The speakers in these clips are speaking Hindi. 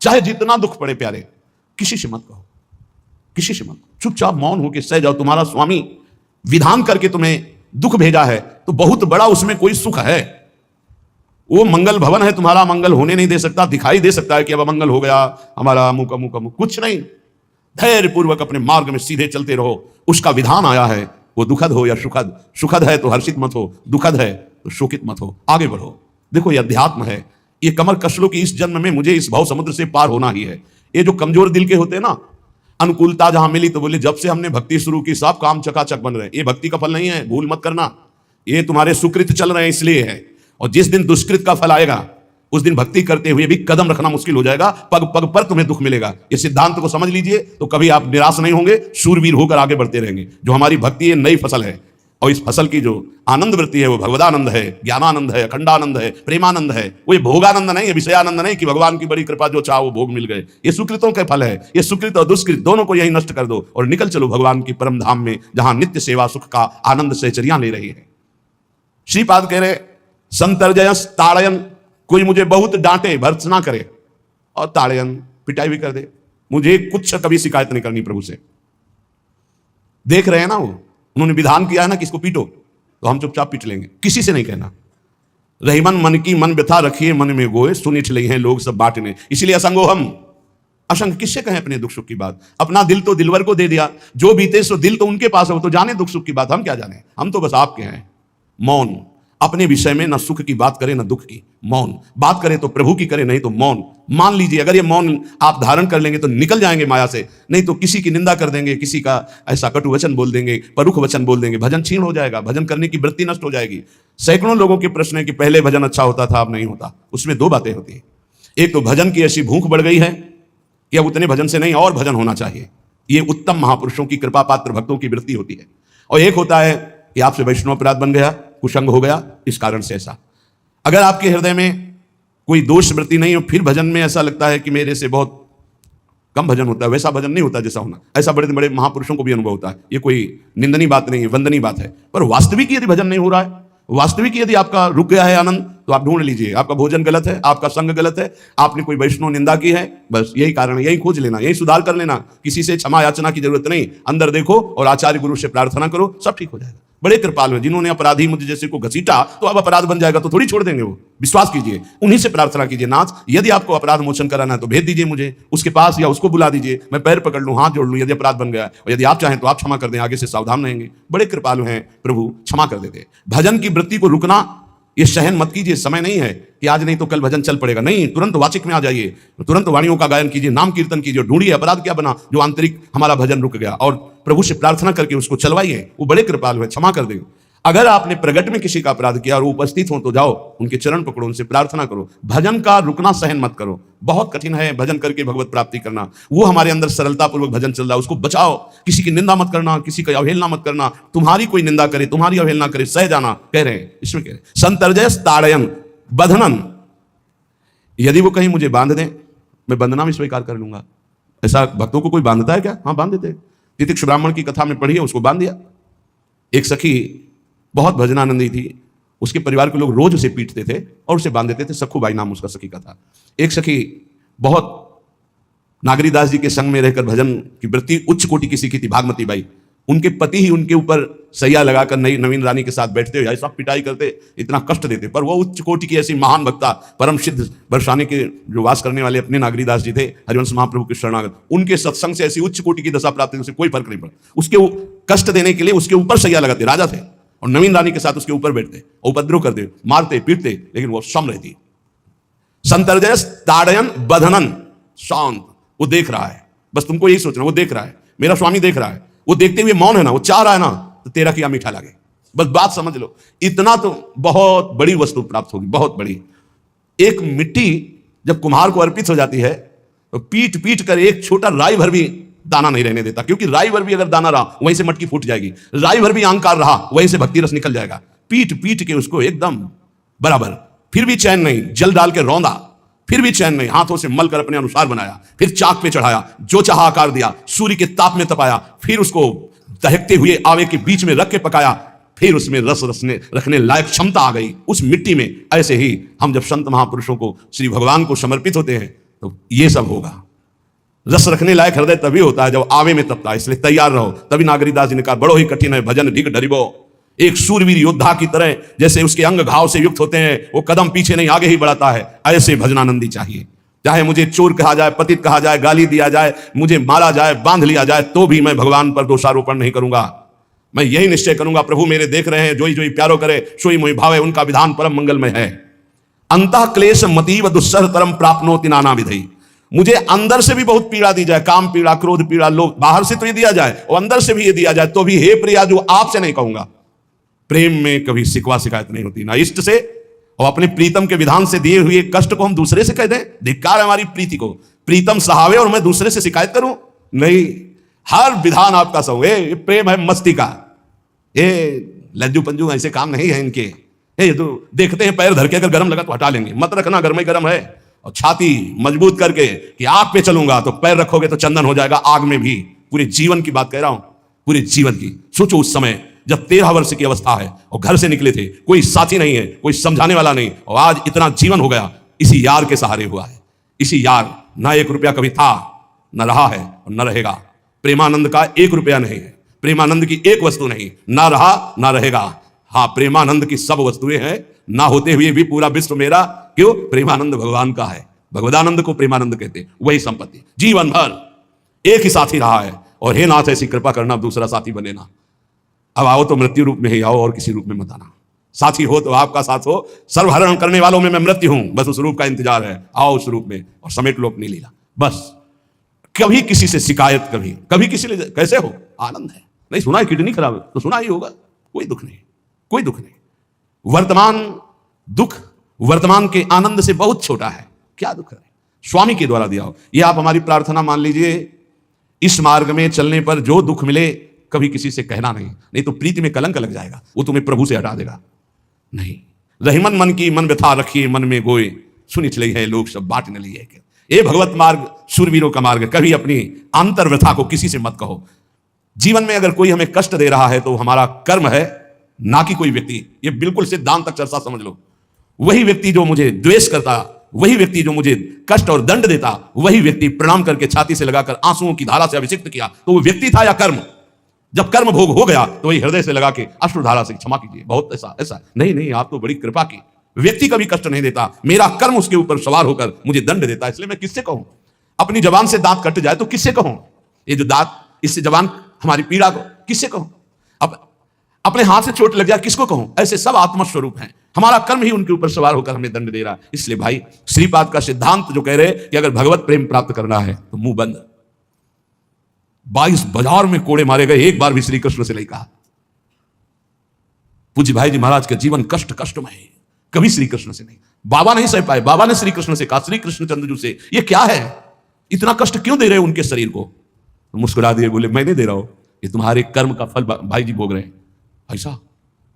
चाहे जितना दुख पड़े प्यारे, किसी से मत कहो, किसी से मत, चुपचाप मौन होकर सह जाओ। तुम्हारा स्वामी विधान करके तुम्हें दुख भेजा है तो बहुत बड़ा उसमें कोई सुख है। वो मंगल भवन है, तुम्हारा मंगल होने नहीं दे सकता। दिखाई दे सकता है कि अब मंगल हो गया हमारा, अमुक अमुक अमुक, कुछ नहीं। धैर्य पूर्वक अपने मार्ग में सीधे चलते रहो। उसका विधान आया है, वो दुखद हो या सुखद, सुखद है तो हर्षित मत हो, दुखद है तो शोकित मत हो, आगे बढ़ो। देखो ये अध्यात्म है, ये कमर कस लो कि इस जन्म में मुझे इस भव समुद्र से पार होना ही है। ये जो कमजोर दिल के होते हैं ना, अनुकूलता जहां मिली तो बोले जब से हमने भक्ति शुरू की सब काम चकाचक बन रहे हैं। ये भक्ति का फल नहीं है, भूल मत करना। ये तुम्हारे सुकृत चल रहे हैं इसलिए है। और जिस दिन दुष्कृत का फल आएगा उस दिन भक्ति करते हुए भी कदम रखना मुश्किल हो जाएगा, पग पग पर तुम्हें दुख मिलेगा। इस सिद्धांत को समझ लीजिए तो कभी आप निराश नहीं होंगे, शूरवीर होकर आगे बढ़ते रहेंगे। जो हमारी भक्ति है नई फसल है, और इस फसल की जो आनंद वृत्ति है वो भगवदानंद है, ज्ञानानंद है, अखंडानंद है, प्रेमानंद है। वो भोगानंद नहीं है, विषयानंद नहीं कि भगवान की बड़ी कृपा जो चाहो वो भोग मिल गए। ये सुकृतों के फल है। ये सुकृत और दुष्कृत दोनों को यही नष्ट कर दो और निकल चलो भगवान की परम धाम में, जहां नित्य सेवा सुख का आनंद सहचर्या ले रही है। श्रीपाद कह रहे संतर्जयस ताड़यन, कोई मुझे बहुत डांटे भर्त्सना करे और ताड़यन पिटाई भी कर दे, मुझे कुछ कभी शिकायत नहीं करनी प्रभु से। देख रहे हैं ना, वो उन्होंने विधान किया है ना कि इसको पीटो, तो हम चुपचाप पीट लेंगे, किसी से नहीं कहना। रहीमन मन की मन व्यथा रखिए मन में गोए, सुनिठ ले हैं लोग सब बांटने। इसलिए असंगो हम, असंग किससे कहें अपने दुख सुख की बात। अपना दिल तो दिलवर को दे दिया, जो बीते सो दिल तो उनके पास है, वो तो जाने दुख सुख की बात, हम क्या जाने। हम तो बस आपके हैं। मौन, अपने विषय में न सुख की बात करें न दुख की, मौन। बात करें तो प्रभु की करें, नहीं तो मौन। मान लीजिए अगर ये मौन आप धारण कर लेंगे तो निकल जाएंगे माया से, नहीं तो किसी की निंदा कर देंगे, किसी का ऐसा कटु वचन बोल देंगे, परुख वचन बोल देंगे, भजन छीन हो जाएगा, भजन करने की वृत्ति नष्ट हो जाएगी। सैकड़ों लोगों के प्रश्न है कि पहले भजन अच्छा होता था अब नहीं होता। उसमें दो बातें होती है, एक तो भजन की ऐसी भूख बढ़ गई है कि अब उतने भजन से नहीं और भजन होना चाहिए, ये उत्तम महापुरुषों की कृपा पात्र भक्तों की वृत्ति होती है। और एक होता है कि आपसे वैष्णव अपराध बन गया, कुसंग हो गया, इस कारण से ऐसा। अगर आपके हृदय में कोई दोष वृत्ति नहीं हो, फिर भजन में ऐसा लगता है कि मेरे से बहुत कम भजन होता है, वैसा भजन नहीं होता जैसा होना। ऐसा बड़े बड़े महापुरुषों को भी अनुभव होता है। ये कोई निंदनीय बात नहीं है, वंदनीय बात है। पर वास्तविक यदि भजन नहीं हो रहा है, वास्तविक यदि आपका रुक गया है आनंद, तो आप ढूंढ लीजिए आपका भोजन गलत है, आपका संग गलत है, आपने कोई वैष्णव निंदा की है, बस यही कारण है। यही खोज लेना, यही सुधार कर लेना। किसी से क्षमा याचना की जरूरत नहीं, अंदर देखो और आचार्य गुरु से प्रार्थना करो, सब ठीक हो जाएगा। बड़े कृपालु हैं, जिन्होंने अपराधी मुझे जैसे को घसीटा तो अब अपराध बन जाएगा तो थोड़ी छोड़ देंगे वो। विश्वास कीजिए, उन्हीं से प्रार्थना कीजिए, नाथ यदि आपको अपराध मोचन कराना है तो भेज दीजिए मुझे उसके पास, या उसको बुला दीजिए, मैं पैर पकड़ लूं, हाथ जोड़ लूं यदि अपराध बन गया, और यदि आप चाहें तो आप क्षमा कर दें, आगे से सावधान रहेंगे। बड़े कृपालु हैं प्रभु, क्षमा कर देते। भजन की वृत्ति को रुकना ये सहन मत कीजिए। समय नहीं है कि आज नहीं तो कल भजन चल पड़ेगा, नहीं, तुरंत वाचिक में आ जाइए, तुरंत वाणियों का गायन कीजिए, नाम कीर्तन कीजिए, ढूंढिए अपराध क्या बना जो आंतरिक हमारा भजन रुक गया, और प्रभु से प्रार्थना करके उसको चलवाइए। वो बड़े कृपालु है, क्षमा कर देंगे। अगर आपने प्रगट में किसी का अपराध किया और वो उपस्थित हो तो जाओ, उनके चरण पकड़ो, उनसे प्रार्थना करो। भजन का रुकना सहन मत करो, बहुत कठिन है भजन करके भगवत प्राप्ति करना। वो हमारे अंदर सरलता पूर्वक भजन चल रहा है, उसको बचाओ। किसी की निंदा मत करना, किसी की अवहेलना मत करना। तुम्हारी कोई निंदा करे, तुम्हारी अवहेलना करे, सह जाना, कह रहे हैं इसमें, कह रहे हैं संतर्जयस ताड़यन बंधनन, यदि वो कहीं मुझे बांध दें मैं बंधना भी स्वीकार कर लूंगा। ऐसा भक्तों को कोई बांधता है क्या? हाँ, बांध देते। तितिक्ष ब्राह्मण की कथा में पढ़िए, उसको बांध दिया। एक सखी बहुत भजनानंदी थी, उसके परिवार के लोग रोज उसे पीटते थे और उसे बांध देते थे। सखूबाई नाम उसका सखी का था। एक सखी बहुत नागरीदास जी के संग में रहकर भजन की वृत्ति उच्च कोटि की सीखी थी, भागमती बाई। उनके पति ही उनके ऊपर सैया लगाकर नवीन रानी के साथ बैठते हुए ऐसा पिटाई करते, इतना कष्ट देते, पर वो उच्च कोटि की ऐसी महान वक्ता, परम सिद्ध बरसाने के जो वास करने वाले अपने नागरीदास जी थे, हरिवंश महाप्रभु के शरणागत, उनके सत्संग से ऐसी उच्च कोटि की दशा प्राप्त, उसे कोई फर्क नहीं पड़ा। उसके कष्ट देने के लिए उसके ऊपर सैया लगाते, राजा थे, और नवीन रानी के साथ उसके ऊपर बैठते, उपद्रव करते, मारते पीटते, लेकिन वो सम रहती। संतर्जयस ताड़यन बंधनन, शांत, वो देख रहा है, बस तुमको यही सोचना, वो देख रहा है, मेरा स्वामी देख रहा है, वो देखते हुए मौन है ना, वो चाह रहा है ना, तो तेरा किया मीठा लगे, बस बात समझ लो। इतना तो बहुत बड़ी वस्तु प्राप्त होगी, बहुत बड़ी। एक मिट्टी जब कुम्हार को अर्पित हो जाती है तो पीट पीट कर एक छोटा राई भर भी दाना नहीं रहने देता, क्योंकि राई भर भी अगर दाना रहा वहीं से मटकी फूट जाएगी, राई भर भी अहंकार रहा वहीं से भक्ति रस निकल जाएगा। पीट पीट के उसको एकदम बराबर, फिर भी चैन नहीं, जल डाल के रौंदा, फिर भी चैन नहीं, हाथों से मल कर अपने अनुसार बनाया, फिर चाक पे चढ़ाया, जो चाहा आकार दिया, सूर्य के ताप में तपाया, फिर उसको दहकते हुए आवे के बीच में रख के पकाया, फिर उसमें रस रखने लायक क्षमता आ गई उस मिट्टी में। ऐसे ही हम जब संत महापुरुषों को, श्री भगवान को समर्पित होते हैं तो ये सब होगा। रस रखने लायक हृदय तभी होता है जब आवे में तपता है, इसलिए तैयार रहो। तभी नागरीदास जी ने कहा, बड़ो ही कठिन है भजन ढिक डरिबो। एक सूरवीर योद्धा की तरह जैसे उसके अंग घाव से युक्त होते हैं, वो कदम पीछे नहीं आगे ही बढ़ाता है, ऐसे भजनानंदी चाहिए। चाहे मुझे चोर कहा जाए, पतित कहा जाए, गाली दिया जाए, मुझे मारा जाए, बांध लिया जाए, तो भी मैं भगवान पर दोषारोपण नहीं करूंगा। मैं यही निश्चय करूंगा, प्रभु मेरे देख रहे हैं, जोई जोई प्यारो करे सोई मोहि भावे, उनका विधान परम मंगलमय है। अंतः क्लेश मतीव दुस्सह तरम प्राप्नोति नाना विधि। मुझे अंदर से भी बहुत पीड़ा दी जाए, काम पीड़ा, क्रोध पीड़ा, लोग बाहर से तो ये दिया जाए और अंदर से भी ये दिया जाए, तो भी हे प्रिया जो आपसे नहीं कहूंगा। प्रेम में कभी शिकवा शिकायत नहीं होती, ना इष्ट से और अपने प्रीतम के विधान से दिए हुए कष्ट को हम दूसरे से कह दें। धिक्कार है हमारी प्रीति को, प्रीतम सहावे और मैं दूसरे से शिकायत करूं? नहीं, हर विधान आपका सहो। ये प्रेम है मस्ती का, ये लज्जू पंजू ऐसे काम नहीं है इनके। ये तो देखते हैं पैर धर के, अगर गर्म लगा तो हटा लेंगे, मत रखना गर्म ही गर्म है। और छाती मजबूत करके कि आग पे चलूंगा, तो पैर रखोगे तो चंदन हो जाएगा आग में भी। पूरे जीवन की बात कह रहा हूं, पूरे जीवन की। सोचो उस समय जब 13 वर्ष की अवस्था है और घर से निकले थे, कोई साथी नहीं है, कोई समझाने वाला नहीं, और आज इतना जीवन हो गया, इसी यार के सहारे हुआ है। इसी यार, ना 1 रुपया कभी था, न रहा है और न रहेगा। प्रेमानंद का 1 रुपया नहीं है, प्रेमानंद की एक वस्तु नहीं, ना रहा ना रहेगा। हाँ, प्रेमानंद की सब वस्तुएं हैं, ना होते हुए भी पूरा विश्व मेरा। क्यों? प्रेमानंद भगवान का है, भगवदानंद को प्रेमानंद कहते हैं। वही संपत्ति जीवन भर एक ही साथी रहा है। और हे नाथ, ऐसी कृपा करना, दूसरा साथी बने ना। अब आओ तो मृत्यु रूप में ही आओ, और किसी रूप में मत आना। साथी हो तो आपका साथ हो, सर्वहरण करने वालों में मैं मृत्यु हूं, बस उस रूप का इंतजार है। आओ उस रूप में और समेट लो अपनी लीला। बस कभी किसी से शिकायत, कभी किसी से कैसे हो, आनंद है। नहीं सुना है किडनी खराब है, तो सुना ही होगा, कोई दुख नहीं, कोई दुख नहीं। वर्तमान दुख वर्तमान के आनंद से बहुत छोटा है, क्या दुख है? स्वामी के द्वारा दिया हो। ये आप हमारी प्रार्थना मान लीजिए, इस मार्ग में चलने पर जो दुख मिले कभी किसी से कहना नहीं, नहीं तो प्रीति में कलंक लग जाएगा, वो तुम्हें प्रभु से हटा देगा। नहीं, रहीमन मन की मन व्यथा रखिए मन में गोए, सुनी चले हैं लोग सब बाट न लिए। ये भगवत मार्ग शूरवीरों का मार्ग है। कभी अपनी अंतर व्यथा को किसी से मत कहो। जीवन में अगर कोई हमें कष्ट दे रहा है तो हमारा कर्म है, ना कि कोई व्यक्ति। ये बिल्कुल सिद्धांत तक चर्चा समझ लो। वही व्यक्ति जो मुझे द्वेष करता, वही व्यक्ति जो मुझे कष्ट और दंड देता, वही व्यक्ति प्रणाम करके छाती से लगाकर आंसुओं की धारा से अभिषिक्त किया, तो वो व्यक्ति था या कर्म? जब कर्म भोग हो गया तो वही हृदय से लगा के अश्रुधारा से क्षमा कीजिए, बहुत ऐसा ऐसा। नहीं, आप तो बड़ी कृपा की। व्यक्ति कभी कष्ट नहीं देता, मेरा कर्म उसके ऊपर सवार होकर मुझे दंड देता, इसलिए मैं किससे कहूं? अपनी जबान से दांत कट जाए तो किससे कहूं? ये जो दांत, इससे जबान हमारी पीड़ा को किससे कहूं? अब अपने हाथ से चोट लग जाए किसको कहूं? ऐसे सब आत्मस्वरूप हैं, हमारा कर्म ही उनके ऊपर सवार होकर हमें दंड दे रहा है। इसलिए भाई, श्रीपाद का सिद्धांत जो कह रहे हैं कि अगर भगवत प्रेम प्राप्त करना है तो मुंह बंद। 22 बाजार में कोड़े मारे गए, एक बार भी श्री कृष्ण से नहीं कहा। पूज्य भाई जी महाराज का जीवन कष्टमय है, कभी श्री कृष्ण से नहीं। बाबा नहीं सह पाए, बाबा ने श्री कृष्ण से कहा, श्री कृष्ण चंद्रजू से, ये क्या है, इतना कष्ट क्यों दे रहे हो उनके शरीर को? तो मुस्कुरा दिए, बोले मैं नहीं दे रहा हूं, ये तुम्हारे कर्म का फल भाई जी भोग रहे हैं। ऐसा?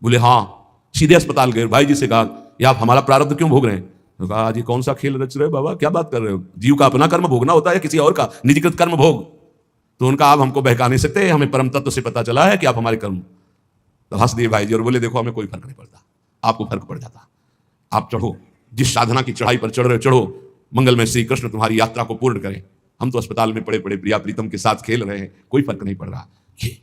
बोले हाँ। सीधे अस्पताल गए, भाई जी से कहा, ये आप हमारा प्रारब्ध क्यों भोग रहे हैं? तो कहा, जी कौन सा खेल रच रहे हो बाबा, क्या बात कर रहे हो? जीव का अपना कर्म भोगना होता है, किसी और का निजीकृत कर्म भोग? तो उनका, आप हमको बहका नहीं सकते, हमें परम तत्व से पता चला है कि आप हमारे कर्म। तो हंस दिए भाई जी और बोले, देखो हमें कोई फर्क नहीं पड़ता, आपको फर्क पड़ जाता। आप चढ़ो, जिस साधना की चढ़ाई पर चढ़ रहे हो चढ़ो, मंगल में श्री कृष्ण तुम्हारी यात्रा को पूर्ण करें। हम तो अस्पताल में पड़े पड़े प्रिया प्रीतम के साथ खेल रहे हैं, कोई फर्क नहीं पड़ रहा। ये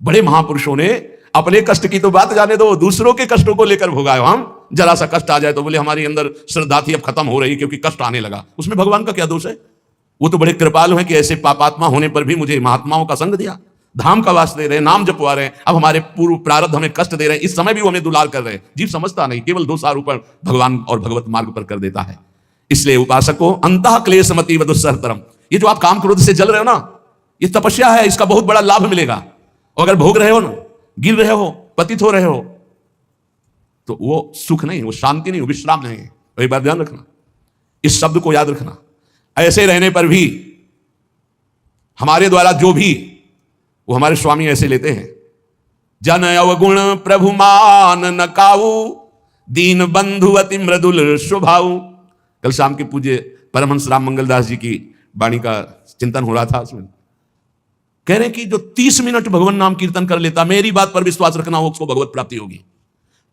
बड़े महापुरुषों ने अपने कष्ट की तो बात जाने दो, दूसरों के कष्टों को लेकर भोगाए। हम जरा सा कष्ट आ जाए तो बोले हमारी अंदर श्रद्धा थी अब खत्म हो रही क्योंकि कष्ट आने लगा। उसमें भगवान का क्या दोष है? वो तो बड़े कृपालु हैं कि ऐसे पापात्मा होने पर भी मुझे महात्माओं का संग दिया, धाम का वास दे रहे हैं, नाम जपवा रहे हैं। अब हमारे पूर्व प्रारब्ध हमें कष्ट दे रहे हैं, इस समय भी वो हमें दुलार कर रहे हैं। जीव समझता नहीं, केवल दोषारोपण भगवान और भगवत मार्ग पर कर देता है। इसलिए उपासकों, अंतः क्लेश मतीव दुस्सहतरम, ये जो आप काम क्रोध से जल रहे हो ना, ये तपस्या है, इसका बहुत बड़ा लाभ मिलेगा। और अगर भोग रहे हो ना, गिर रहे हो, पतित हो रहे हो, तो वो सुख नहीं, वो शांति नहीं, वो विश्राम नहीं है। तो एक बात ध्यान रखना, इस शब्द को याद रखना। ऐसे रहने पर भी हमारे द्वारा जो भी, वो हमारे स्वामी ऐसे लेते हैं, जन अवगुण प्रभु मान न काऊ, दीन बंधु अति मृदुल स्वभाव। कल शाम के पूज्य परमहंस राम मंगलदास जी की वाणी का चिंतन हो रहा था, उसमें कह रहे हैं कि जो 30 मिनट भगवान नाम कीर्तन कर लेता, मेरी बात पर विश्वास रखना, हो उसको भगवत प्राप्ति होगी।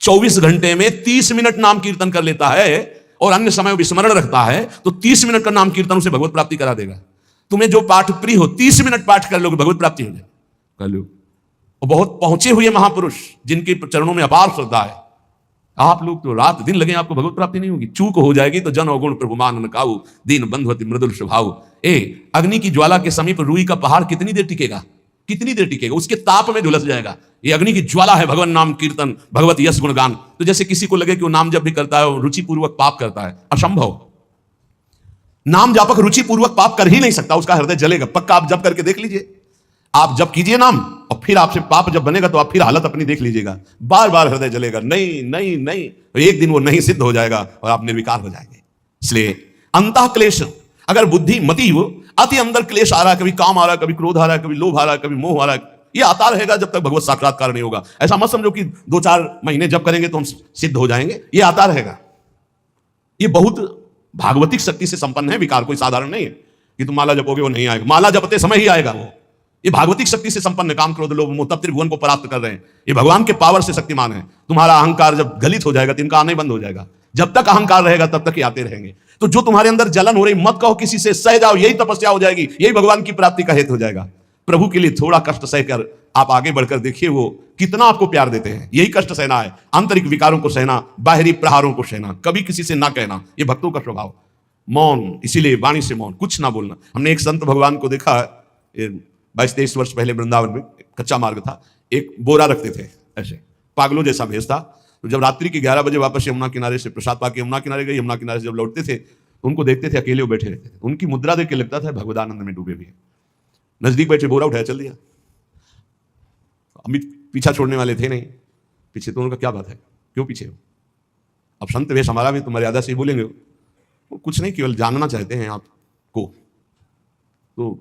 24 घंटे में 30 मिनट नाम कीर्तन कर लेता है, और अन्य समय विस्मरण रखता है तो 30 मिनट का नाम कीर्तन उसे भगवत प्राप्ति करा देगा। तुम्हें जो पाठ प्रिय हो 30 मिनट पाठ कर लोगे, भगवत प्राप्ति हो जाए कर लो। और बहुत पहुंचे हुए महापुरुष जिनके चरणों में अपार श्रद्धा है, आप लोग तो रात दिन लगे आपको भगवत प्राप्ति नहीं होगी। चूक हो जाएगी तो जन अवगुण प्रभु मान न काऊ, दीन बंधुवति मृदुल स्वभाव। अग्नि की ज्वाला के समीप रुई का पहाड़ कितनी देर टिकेगा, कितनी देर टिकेगा, उसके ताप में झुलस जाएगा। ये अग्नि की ज्वाला है भगवान नाम कीर्तन, भगवत यश गुणगान। तो जैसे किसी को लगे कि वो नाम जब भी करता है रुचि पूर्वक पाप करता है, असंभव। नाम जापक रुचि पूर्वक पाप कर ही नहीं सकता, उसका हृदय जलेगा। पक्का आप जब करके देख लीजिए, आप जब कीजिए नाम और फिर आपसे पाप जब बनेगा तो आप फिर हालत अपनी देख लीजिएगा, बार बार हृदय जलेगा, नहीं नहीं नहीं। तो एक दिन वो नहीं सिद्ध हो जाएगा और आप निर्विकार हो जाएंगे। इसलिए अंतः क्लेश, अगर बुद्धि मति हो, अति अंदर क्लेश आ रहा है, कभी काम आ रहा है, कभी क्रोध आ रहा है, कभी लोभ आ रहा है, कभी मोह आ रहा है, ये आता रहेगा जब तक भगवत साक्षात्कार नहीं होगा। ऐसा मत समझो कि 2-4 महीने जब करेंगे तो हम सिद्ध हो जाएंगे, ये आता रहेगा। ये बहुत भागवतिक शक्ति से संपन्न है विकार, कोई साधारण नहीं है कि तुम माला जपोगे वो नहीं आएगा, माला जपते समय ही आएगा वो। ये भागवतिक शक्ति से संपन्न, काम क्रोध लोभ मोह तब त्रिभुवन को प्राप्त कर रहे हैं। ये भगवान के पावर से शक्तिमान है। तुम्हारा अहंकार जब गलित हो जाएगा तो इनका आना ही बंद हो जाएगा। जब तक अहंकार रहेगा तब तक ये आते रहेंगे। तो जो तुम्हारे अंदर जलन हो रही, मत कहो किसी से, सह जाओ, यही तपस्या हो जाएगी, यही भगवान की प्राप्ति का हेतु हो जाएगा। प्रभु के लिए थोड़ा कष्ट सहकर आप आगे बढ़कर देखिए वो कितना आपको प्यार देते हैं। यही कष्ट सहना है, आंतरिक विकारों को सहना, बाहरी प्रहारों को सहना, कभी किसी से ना कहना, ये भक्तों का स्वभाव। मौन, इसीलिए वाणी से मौन, कुछ ना बोलना। हमने एक संत भगवान को देखा, 22-23 वर्ष पहले वृंदावन में कच्चा मार्ग था, एक बोरा रखते थे ऐसे, पागलों जैसा भेष था। तो जब रात्रि के 11 बजे वापस यमुना किनारे से प्रसाद पाके यमुना किनारे गए, यमुना किनारे से जब लौटते थे तो उनको देखते थे अकेले वो बैठे रहते थे। उनकी मुद्रा देख के लगता था भगवदानंद में डूबे भी है। नजदीक बैठे, बोरा उठाया, चल दिया। अमित पीछा छोड़ने वाले थे नहीं, पीछे तो उनका क्या बात है, क्यों पीछे हो? अब संत वेश हमारा भी तो मर्यादा से ही बोलेंगे, वो कुछ नहीं, केवल जानना चाहते हैं आपको। तो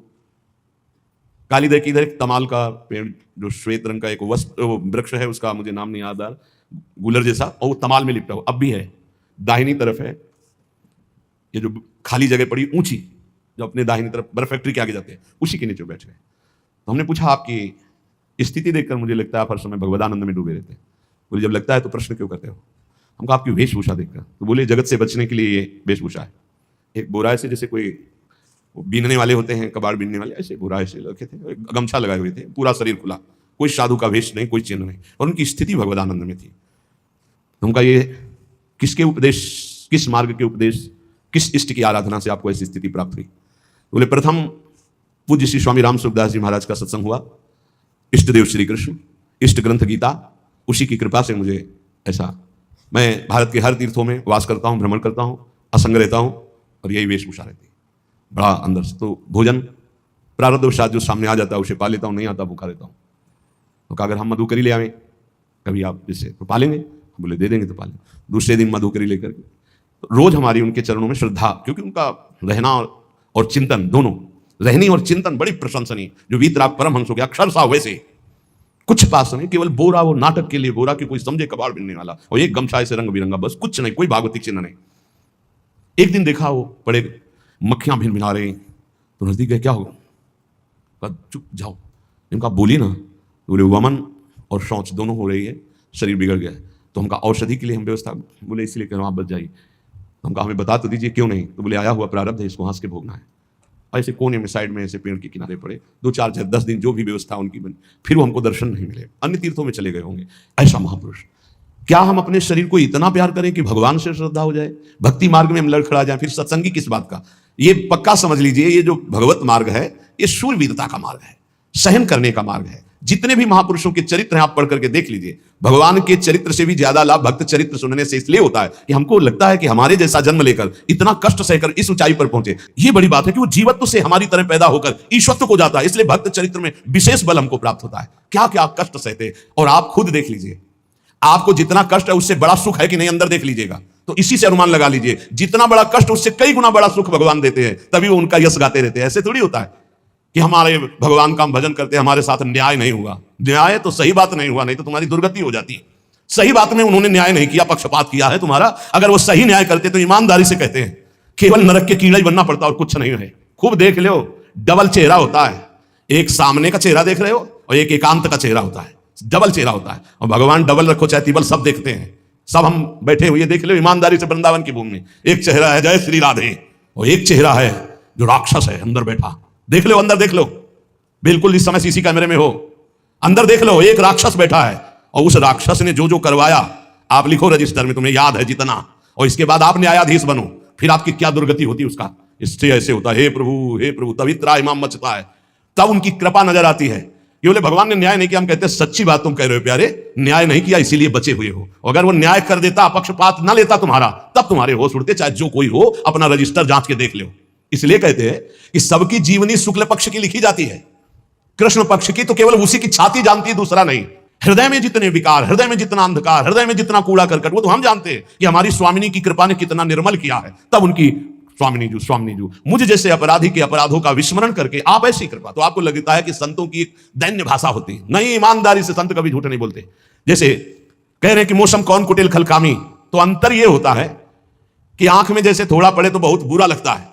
कालीदर की इधर एक तमाल का पेड़, जो श्वेत रंग का एक वृक्ष है, उसका मुझे नाम नहीं याद आ रहा, गुलर जैसा, और वो तमाल में लिपटा हुआ अब भी है। दाहिनी तरफ है ये जो खाली जगह पड़ी ऊंची, जो अपने दाहिनी तरफ बर्फ फैक्ट्री के आगे जाते हैं, उसी के नीचे बैठे हैं। तो हमने पूछा आपकी स्थिति देखकर मुझे लगता है आप हर समय भगवदानंद में डूबे रहते हैं। बोले जब लगता है तो प्रश्न क्यों करते हो? हमको आपकी वेशभूषा देखकर। तो बोले जगत से बचने के लिए ये वेशभूषा है। एक बोरा ऐसे, जैसे कोई बीनने वाले होते हैं, कबाड़ बीनने वाले, ऐसे बोरा ऐसे रखे थे, गमछा लगाए हुए थे, पूरा शरीर खुला, कोई साधु का वेश नहीं, कोई चिन्ह नहीं, और उनकी स्थिति भगवदानंद में थी। तो उनका ये किसके उपदेश, किस मार्ग के उपदेश, किस इष्ट की आराधना से आपको ऐसी स्थिति प्राप्त हुई? बोले प्रथम पूज्य श्री स्वामी राम सुखदास जी महाराज का सत्संग हुआ, इष्ट देव श्री कृष्ण, इष्ट ग्रंथ गीता, उसी की कृपा से मुझे ऐसा, मैं भारत के हर तीर्थों में वास करता हूँ, भ्रमण करता हूँ, असंग रहता हूँ, और यही वेशभूषा रहती है बड़ा अंदर से। तो भोजन प्रारब्धवशात जो सामने आ जाता है उसे पा लेता हूँ, नहीं आता भूखा रहता हूँ। तो कहा अगर हम मधुकरी ले आवें कभी आप जिससे तो पा लेंगे, बोले दे देंगे तो पा लेंगे। दूसरे दिन मधुकरी लेकर के तो रोज हमारी उनके चरणों में श्रद्धा, क्योंकि उनका रहना और चिंतन, दोनों रहनी और चिंतन बड़ी प्रशंसनीय, जो वीतराग परमहंस हो गया अक्षरशः वैसे कुछ पास नहीं, केवल बोरा, वो नाटक के लिए बोरा की कोई समझे कबाड़ बिनने वाला, और एक गमछा से रंग बिरंगा, बस कुछ नहीं, कोई भागवतिक चिन्ह नहीं। एक दिन देखा वो बड़े मक्खियां भिनभिना रही, तो नजदीक गए, क्या होगा? चुप जाओ। इनका बोली ना, बोले वमन और शौच दोनों हो रही है, शरीर बिगड़ गया है। तो हमका औषधि के लिए हम व्यवस्था, बोले इसलिए कह रहा हूँ आप बच जाइए। तो हमका हमें बता तो दीजिए क्यों नहीं? तो बोले आया हुआ प्रारब्ध है, इसको हंस के भोगना है। ऐसे कोने में साइड में ऐसे पेड़ के किनारे पड़े, 2-4-10 दिन जो भी व्यवस्था उनकी बनी, फिर वो हमको दर्शन नहीं मिले, अन्य तीर्थों में चले गए होंगे। ऐसा महापुरुष। क्या हम अपने शरीर को इतना प्यार करें कि भगवान से श्रद्धा हो जाए, भक्ति मार्ग में हम लड़खड़ा जाए, फिर सत्संगी किस बात का? ये पक्का समझ लीजिए, ये जो भगवत मार्ग है ये शूरवीरता का मार्ग है, सहन करने का मार्ग है। जितने भी महापुरुषों के चरित्र हैं आप पढ़ करके देख लीजिए, भगवान के चरित्र से भी ज्यादा लाभ भक्त चरित्र सुनने से इसलिए होता है कि हमको लगता है कि हमारे जैसा जन्म लेकर इतना कष्ट सहकर इस ऊंचाई पर पहुंचे, ये बड़ी बात है कि वो जीवत्व से हमारी तरह पैदा होकर ईश्वरत्व को जाता है। इसलिए भक्त चरित्र में विशेष बल हमको प्राप्त होता है। क्या क्या कष्ट सहते, और आप खुद देख लीजिए, आपको जितना कष्ट है उससे बड़ा सुख है कि नहीं, अंदर देख लीजिएगा तो इसी से अनुमान लगा लीजिए, जितना बड़ा कष्ट उससे कई गुना बड़ा सुख भगवान देते हैं, तभी वो उनका यश गाते रहते हैं। ऐसे थोड़ी होता है कि हमारे भगवान का हम भजन करते हैं, हमारे साथ न्याय नहीं हुआ। न्याय तो सही बात नहीं हुआ, नहीं तो तुम्हारी दुर्गति हो जाती है। सही बात में उन्होंने न्याय नहीं किया, पक्षपात किया है तुम्हारा। अगर वो सही न्याय करते तो ईमानदारी से कहते हैं, केवल नरक के कीड़ा ही बनना पड़ता और कुछ नहीं है। खूब देख लो, डबल चेहरा होता है, एक सामने का चेहरा देख रहे हो और एक एकांत का चेहरा होता है, डबल चेहरा होता है। और भगवान डबल रखो चाहे तिबल सब देखते हैं, सब हम बैठे हुए देख लो ईमानदारी से वृंदावन की भूमि में, एक चेहरा है जय श्री राधे और एक चेहरा है जो राक्षस है अंदर बैठा। देख लो अंदर देख लो, बिल्कुल इस समय सीसी कैमरे में हो, अंदर देख लो एक राक्षस बैठा है और उस राक्षस ने जो जो करवाया आप लिखो रजिस्टर में, तुम्हें याद है जितना, और इसके बाद आप न्यायाधीश बनो, फिर आपकी क्या दुर्गति होती उसका। इससे ऐसे होता है हे प्रभु तब इतना इमाम मचता है, तब उनकी कृपा नजर आती है। ये बोले भगवान ने न्याय नहीं किया, हम कहते हैं सच्ची बात तुम कह रहे हो प्यारे, न्याय नहीं किया इसीलिए बचे हुए हो। अगर वो न्याय कर देता, पक्षपात ना लेता तुम्हारा, तब तुम्हारे होश उड़ते, चाहे जो कोई हो अपना रजिस्टर जांच के देख लो। इसलिए कहते हैं कि सबकी जीवनी शुक्ल पक्ष की लिखी जाती है, कृष्ण पक्ष की तो केवल उसी की छाती जानती है, दूसरा नहीं। हृदय में जितने विकार, हृदय में जितना अंधकार, हृदय में जितना कूड़ा करकट, वो तो हम जानते हैं कि हमारी स्वामिनी की कृपा ने कितना निर्मल किया है। तब उनकी स्वामिनी जू मुझ जैसे अपराधी के अपराधों का विस्मरण करके आप ऐसी कृपा, तो आपको लगता है कि संतों की एक दैन्य भाषा होती है। नहीं, ईमानदारी से संत कभी झूठ नहीं बोलते। जैसे कह रहे हैं कि मौसम कौन कुटिल खलकामी, तो अंतर यह होता है कि आंख में जैसे थोड़ा पड़े तो बहुत बुरा लगता है,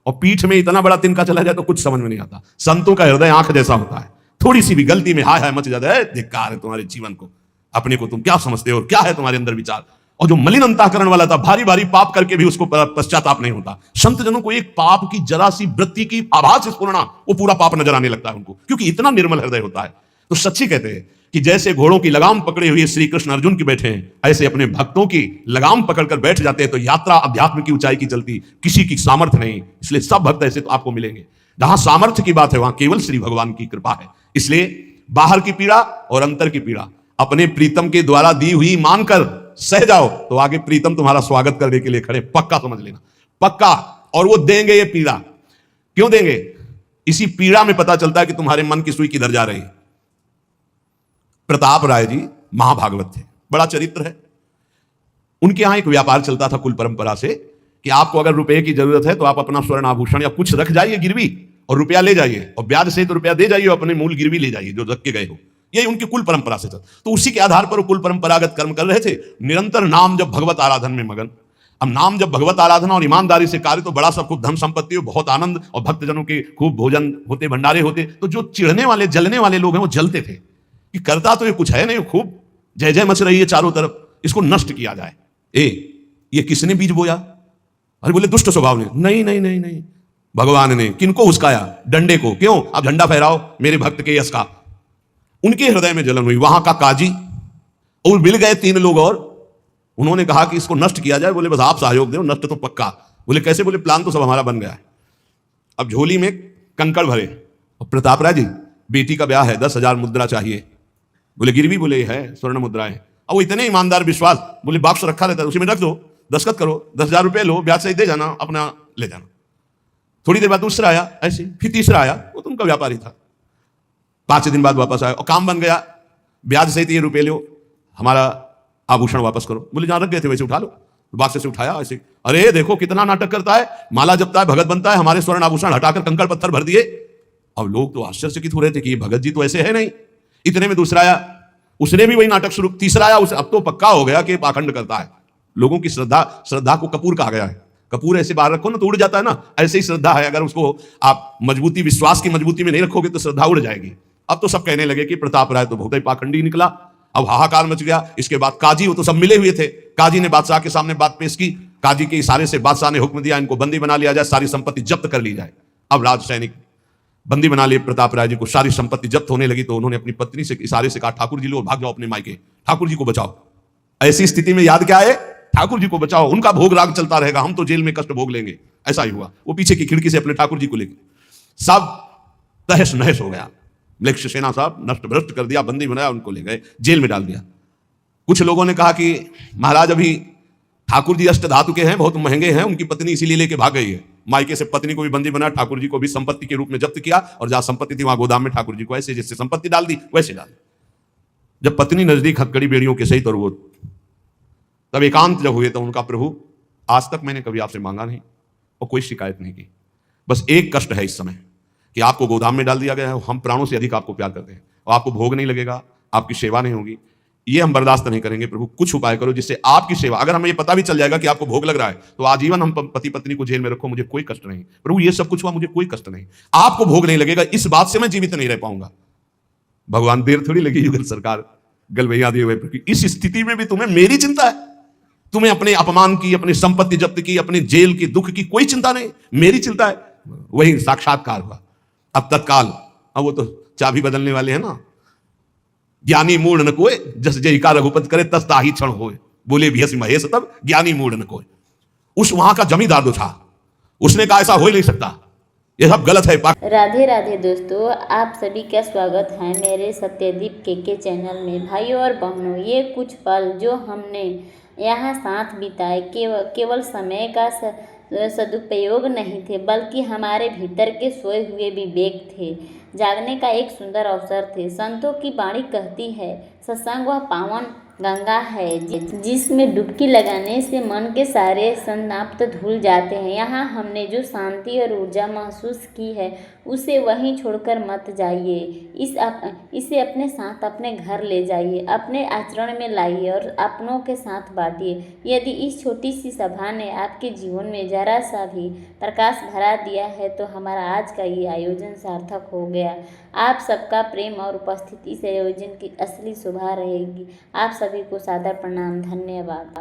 और पीठ में इतना बड़ा तिनका चला जाए तो कुछ समझ में नहीं आता। संतों का हृदय आंख जैसा होता है, थोड़ी सी भी गलती में हाय हाय मच जाता है, धिक्कार है तुम्हारे जीवन को, अपने को तुम क्या समझते हो, क्या है तुम्हारे अंदर विचार। और जो मलिन अंतःकरण वाला था, भारी भारी पाप करके भी उसको पश्चाताप नहीं होता। संत जनों को एक पाप की जरा सी वृत्ति की आभास स्फुरना, वो पूरा पाप नजर आने लगता है उनको, क्योंकि इतना निर्मल हृदय होता है। तो सच्ची कहते हैं कि जैसे घोड़ों की लगाम पकड़े हुए श्री कृष्ण अर्जुन की बैठे हैं, ऐसे अपने भक्तों की लगाम पकड़कर बैठ जाते हैं, तो यात्रा अध्यात्म की ऊंचाई की चलती, किसी की सामर्थ्य नहीं। इसलिए सब भक्त ऐसे तो आपको मिलेंगे। जहां सामर्थ्य की बात है वहां केवल श्री भगवान की कृपा है। इसलिए बाहर की पीड़ा और अंतर की पीड़ा अपने प्रीतम के द्वारा दी हुई मानकर सह जाओ, तो आगे प्रीतम तुम्हारा स्वागत करने के लिए खड़े, पक्का समझ लेना, पक्का। और वो देंगे ये पीड़ा, क्यों देंगे? इसी पीड़ा में पता चलता है कि तुम्हारे मन की सुई किधर जा रही। प्रताप राय जी महाभागवत थे, बड़ा चरित्र है। उनके यहां एक व्यापार चलता था कुल परंपरा से कि आपको अगर रुपए की जरूरत है तो आप अपना स्वर्ण आभूषण या कुछ रख जाइए गिरवी और रुपया ले जाइए, और ब्याज से तो रुपया दे जाइए, अपने मूल गिरवी ले जाइए जो रख के गए हो। यही उनकी कुल परंपरा से था। तो उसी के आधार पर वो कुल परंपरागत कर्म कर रहे थे, निरंतर नाम जब भगवत आराधन में मगन। अब नाम जब भगवत आराधना और ईमानदारी से कार्य, तो बड़ा सब खूब धन संपत्ति, बहुत आनंद, और भक्तजनों के खूब भोजन होते, भंडारे होते। तो जो चिढ़ने वाले जलने वाले लोग हैं वो जलते थे कि करता तो ये कुछ है नहीं, खूब जय जय मच रही है चारों तरफ, इसको नष्ट किया जाए। ये किसने बीज बोया? अरे बोले दुष्ट स्वभाव ने। नहीं नहीं नहीं नहीं, भगवान ने। किनको उस्काया? डंडे को। क्यों? अब झंडा फहराओ मेरे भक्त के यश का। उनके हृदय में जलन हुई। वहां का काजी और मिल गए 3 लोग, और उन्होंने कहा कि इसको नष्ट किया जाए। बोले बस आप सहयोग दो, नष्ट तो पक्का। बोले कैसे? बोले प्लान तो सब हमारा बन गया है। अब झोली में कंकड़ भरे, और प्रताप राय जी बेटी का ब्याह है, 10,000 मुद्रा चाहिए। बोले गिरवी? बोले है, स्वर्ण मुद्राएं। अब वो इतने ईमानदार विश्वास, बोले बॉक्स रखा रहता है उसी में रख दो, दस्तखत करो, 10,000 रुपये लो, ब्याज सही दे जाना, अपना ले जाना। थोड़ी देर बाद दूसरा आया ऐसे, फिर तीसरा आया, वो तो उनका व्यापारी था। 5 दिन बाद वापस आया और काम बन गया, ब्याज सहित ये रुपये लो, हमारा आभूषण वापस करो। बोले जहां रख गए थे वैसे उठा लो। बाक्स से उठाया ऐसे, अरे देखो कितना नाटक करता है, माला जपता है, भगत बनता है, हमारे स्वर्ण आभूषण हटाकर कंकड़ पत्थर भर दिए। अब लोग तो आश्चर्यचकित हो रहे थे कि ये भगत जी तो ऐसे है नहीं। इतने में दूसरा आया, उसने भी वही नाटक शुरू। तीसरा आया, अब तो पक्का हो गया कि पाखंड करता है। लोगों की श्रद्धा को कपूर कहा गया है। कपूर ऐसे बाहर रखो ना तो उड़ जाता है ना, ऐसे ही श्रद्धा है, अगर उसको आप मजबूती, विश्वास की मजबूती में नहीं रखोगे तो श्रद्धा उड़ जाएगी। अब तो सब कहने लगे कि प्रताप राय तो बहुत ही पाखंडी निकला। अब हाहाकार मच गया। इसके बाद काजी, वो तो सब मिले हुए थे, काजी ने बादशाह के सामने बात पेश की। काजी के इशारे से बादशाह ने हुक्म दिया इनको बंदी बना लिया जाए, सारी संपत्ति जब्त कर ली जाए। अब राज सैनिक बंदी बना लिए प्रताप राय जी को, सारी संपत्ति जब्त होने लगी। तो उन्होंने अपनी पत्नी से इशारे से कहा ठाकुर जी लो, भाग जाओ अपने मायके, ठाकुर जी को बचाओ। ऐसी स्थिति में याद क्या है? ठाकुर जी को बचाओ, उनका भोग राग चलता रहेगा, हम तो जेल में कष्ट भोग लेंगे। ऐसा ही हुआ। वो पीछे की खिड़की से अपने ठाकुर जी को लेके सब तहस नहस हो गया। मलेक्ष सेना साहब नष्ट भ्रष्ट कर दिया, बंदी बनाया, उनको ले गए, जेल में डाल दिया। कुछ लोगों ने कहा कि महाराज अभी ठाकुर जी अष्ट धातु के हैं, बहुत महंगे हैं, उनकी पत्नी इसीलिए लेके भाग गई है। मायके से पत्नी को भी बंदी बनाया, ठाकुर जी को भी संपत्ति के रूप में जब्त किया, और जहां संपत्ति थी वहां गोदाम में ठाकुर जी को ऐसे जैसे संपत्ति डाल दी वैसे डाल दी। जब पत्नी नजदीक हथकड़ी बेड़ियों के सहित, और वो तब एकांत जब हुए तो उनका प्रभु आज तक मैंने कभी आपसे मांगा नहीं और कोई शिकायत नहीं की, बस एक कष्ट है इस समय कि आपको गोदाम में डाल दिया गया है, हम प्राणों से अधिक आपको प्यार करते हैं, और आपको भोग नहीं लगेगा, आपकी सेवा नहीं होगी, ये हम बर्दाश्त नहीं करेंगे। प्रभु कुछ उपाय करो जिससे आपकी सेवा, अगर हमें ये पता भी चल जाएगा कि आपको भोग लग रहा है तो आजीवन हम पति पत्नी को जेल में रखो, मुझे कोई कष्ट नहीं। प्रभु ये सब कुछ हुआ, मुझे कोई कष्ट नहीं, आपको भोग नहीं लगेगा, इस बात से मैं जीवित नहीं रह पाऊंगा। भगवान देर थोड़ी लगी युगल सरकार गलवैया दिए हुए, इस स्थिति में भी तुम्हें मेरी चिंता है। तुम्हें अपने अपमान की, अपनी संपत्ति जब्त की, अपने जेल की, दुख की कोई चिंता नहीं, मेरी चिंता है। वही साक्षात्कार हुआ। अब तत्काल, अब वो तो चाबी बदलने वाले हैं ना। ज्ञानी मूढ़ न कोय, जस जय का रघुपति करे तस ताही क्षण होए, बोले भीष महेश तब ज्ञानी मूढ़ न कोय। उस वहां का जमींदार जो था, उसने कहा ऐसा हो ही नहीं सकता, ये सब गलत है। राधे राधे दोस्तों, आप सभी का स्वागत है मेरे सत्यदीप के चैनल में। भाइयों और बहनों, ये कुछ पल जो हमने यहाँ साथ बिताए केवल समय का सदुपयोग नहीं थे, बल्कि हमारे भीतर के सोए हुए विवेक थे, जागने का एक सुंदर अवसर थे। संतों की वाणी कहती है, सत्संग वह पावन गंगा है जिसमें डुबकी लगाने से मन के सारे संताप धुल जाते हैं। यहाँ हमने जो शांति और ऊर्जा महसूस की है, उसे वहीं छोड़कर मत जाइए। इसे अपने साथ अपने घर ले जाइए, अपने आचरण में लाइए और अपनों के साथ बांटिए। यदि इस छोटी सी सभा ने आपके जीवन में जरा सा भी प्रकाश भरा दिया है, तो हमारा आज का ये आयोजन सार्थक हो गया। आप सबका प्रेम और उपस्थिति इस आयोजन की असली शोभा रहेगी। आप सभी को सादर प्रणाम, धन्यवाद।